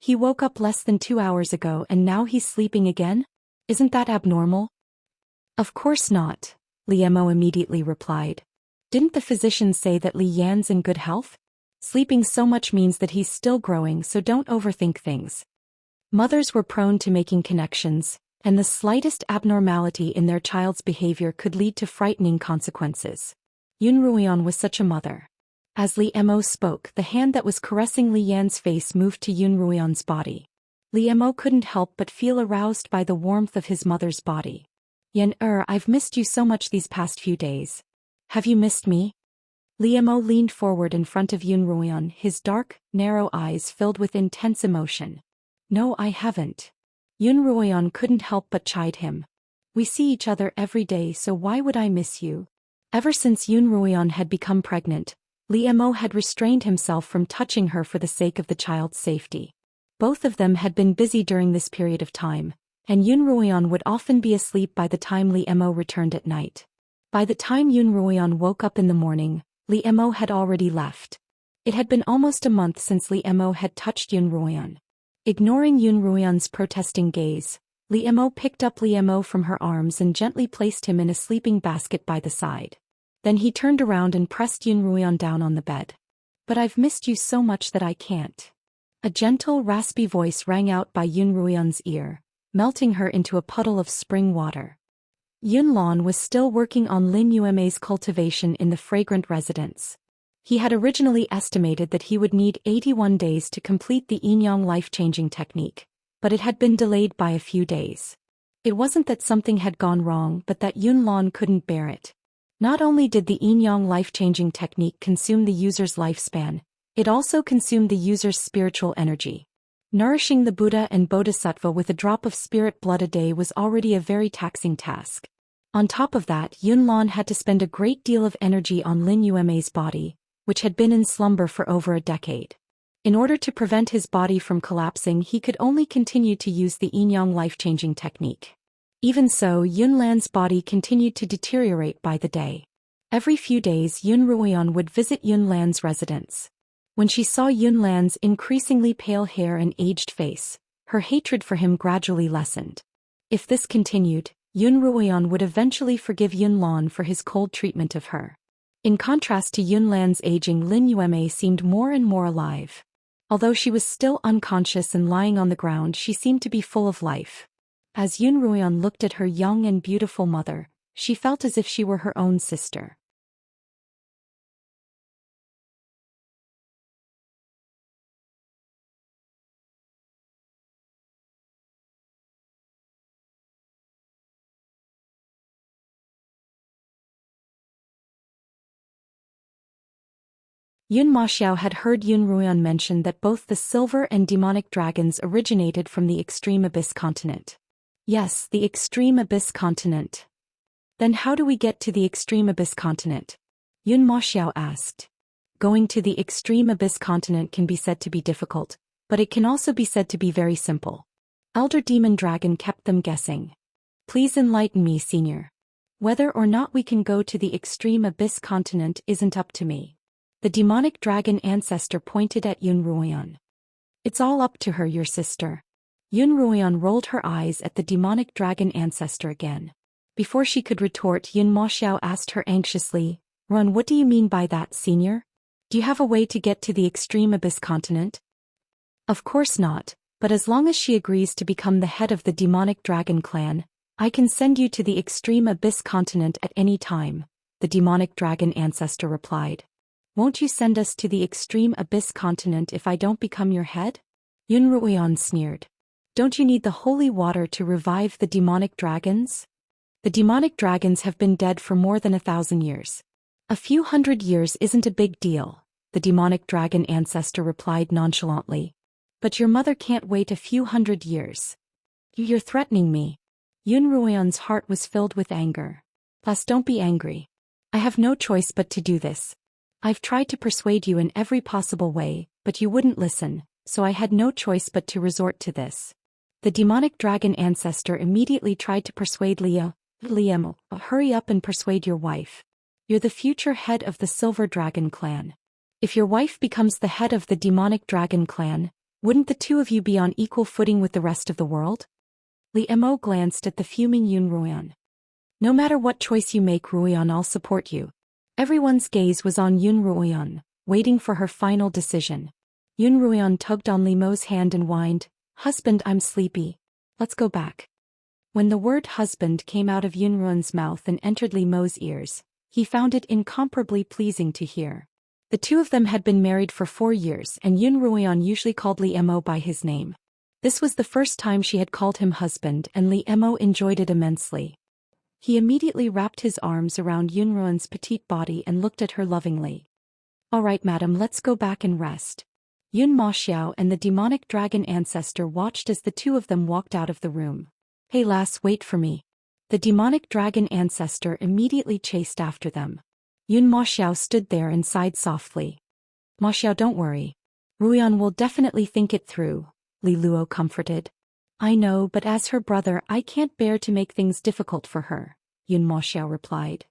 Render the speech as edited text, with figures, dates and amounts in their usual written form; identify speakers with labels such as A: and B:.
A: He woke up less than 2 hours ago and now he's sleeping again? Isn't that abnormal? Of course not, Li Mo immediately replied. Didn't the physician say that Li Yan's in good health? Sleeping so much means that he's still growing, so don't overthink things. Mothers were prone to making connections, and the slightest abnormality in their child's behavior could lead to frightening consequences. Yun Ruoyan was such a mother. As Li Mo spoke, the hand that was caressing Li Yan's face moved to Yun Ruoyan's body. Li Mo couldn't help but feel aroused by the warmth of his mother's body. Yan, I've missed you so much these past few days. Have you missed me? Li Mo leaned forward in front of Yun Ruoyan, his dark, narrow eyes filled with intense emotion. No, I haven't. Yun Ruoyan couldn't help but chide him. We see each other every day, so why would I miss you? Ever since Yun Ruoyan had become pregnant, Li Mo had restrained himself from touching her for the sake of the child's safety. Both of them had been busy during this period of time, and Yun Ruoyan would often be asleep by the time Li Mo returned at night. By the time Yun Ruoyan woke up in the morning, Li Mo had already left. It had been almost a month since Li Mo had touched Yun Ruoyan. Ignoring Yun Ruoyan's protesting gaze, Li Mo picked up Li Mo from her arms and gently placed him in a sleeping basket by the side. Then he turned around and pressed Yun Ruoyan down on the bed. But I've missed you so much that I can't. A gentle, raspy voice rang out by Yun Ruoyan's ear, melting her into a puddle of spring water. Yun Lan was still working on Lin Yume's cultivation in the fragrant residence. He had originally estimated that he would need 81 days to complete the Yin-Yang life-changing technique, but it had been delayed by a few days. It wasn't that something had gone wrong, but that Yun Lan couldn't bear it. Not only did the Yin-Yang life-changing technique consume the user's lifespan, it also consumed the user's spiritual energy. Nourishing the Buddha and Bodhisattva with a drop of spirit blood a day was already a very taxing task. On top of that, Yun Lan had to spend a great deal of energy on Lin Yume's body, which had been in slumber for over a decade. In order to prevent his body from collapsing, he could only continue to use the Yin-Yang life-changing technique. Even so, Yun Lan's body continued to deteriorate by the day. Every few days Yun Ruoyan would visit Yun Lan's residence. When she saw Yun Lan's increasingly pale hair and aged face, her hatred for him gradually lessened. If this continued, Yun Ruoyan would eventually forgive Yun Lan for his cold treatment of her. In contrast to Yun Lan's aging, Lin Yume seemed more and more alive. Although she was still unconscious and lying on the ground, she seemed to be full of life. As Yun Ruoyan looked at her young and beautiful mother, she felt as if she were her own sister. Yun Maxiao had heard Yun Ruoyan mention that both the silver and demonic dragons originated from the Extreme Abyss continent. Yes, the Extreme Abyss continent. Then how do we get to the Extreme Abyss continent? Yun Maxiao asked. Going to the Extreme Abyss continent can be said to be difficult, but it can also be said to be very simple. Elder Demon Dragon kept them guessing. Please enlighten me, Senior. Whether or not we can go to the Extreme Abyss continent isn't up to me. The demonic dragon ancestor pointed at Yun Ruoyan. It's all up to her, your sister. Yun Ruoyan rolled her eyes at the demonic dragon ancestor again. Before she could retort, Yun Maxiao asked her anxiously, Run, what do you mean by that, Senior? Do you have a way to get to the Extreme Abyss continent? Of course not, but as long as she agrees to become the head of the demonic dragon clan, I can send you to the Extreme Abyss continent at any time, the demonic dragon ancestor replied. Won't you send us to the Extreme Abyss continent if I don't become your head? Yun Ruoyan sneered. Don't you need the holy water to revive the demonic dragons? The demonic dragons have been dead for more than 1,000 years. A few hundred years isn't a big deal, the demonic dragon ancestor replied nonchalantly. But your mother can't wait a few hundred years. You're threatening me. Yun Ruoyan's heart was filled with anger. Plus, don't be angry. I have no choice but to do this. I've tried to persuade you in every possible way, but you wouldn't listen, so I had no choice but to resort to this. The demonic dragon ancestor immediately tried to persuade Liam, hurry up and persuade your wife. You're the future head of the Silver Dragon clan. If your wife becomes the head of the demonic dragon clan, Wouldn't the two of you be on equal footing with the rest of the world? Li Mo glanced at the fuming Yun Ruoyan. No matter what choice you make, Ruoyan, I'll support you. Everyone's gaze was on Yun Ruoyan, waiting for her final decision. Yun Ruoyan tugged on Li Mo's hand and whined, "Husband, I'm sleepy. Let's go back." When the word husband came out of Yun Ruoyan's mouth and entered Li Mo's ears, he found it incomparably pleasing to hear. The two of them had been married for 4 years, and Yun Ruoyan usually called Li Mo by his name. This was the first time she had called him husband, and Li Mo enjoyed it immensely. He immediately wrapped his arms around Yun Ruoyan's petite body and looked at her lovingly. "All right, madam, let's go back and rest." Yun Xiao and the demonic dragon ancestor watched as the two of them walked out of the room. "Hey lass, wait for me." The demonic dragon ancestor immediately chased after them. Yun Xiao stood there and sighed softly. "Ma Xiao, don't worry. Ruoyan will definitely think it through," Li Luo comforted. "I know, but as her brother I can't bear to make things difficult for her," Yun Xiao replied.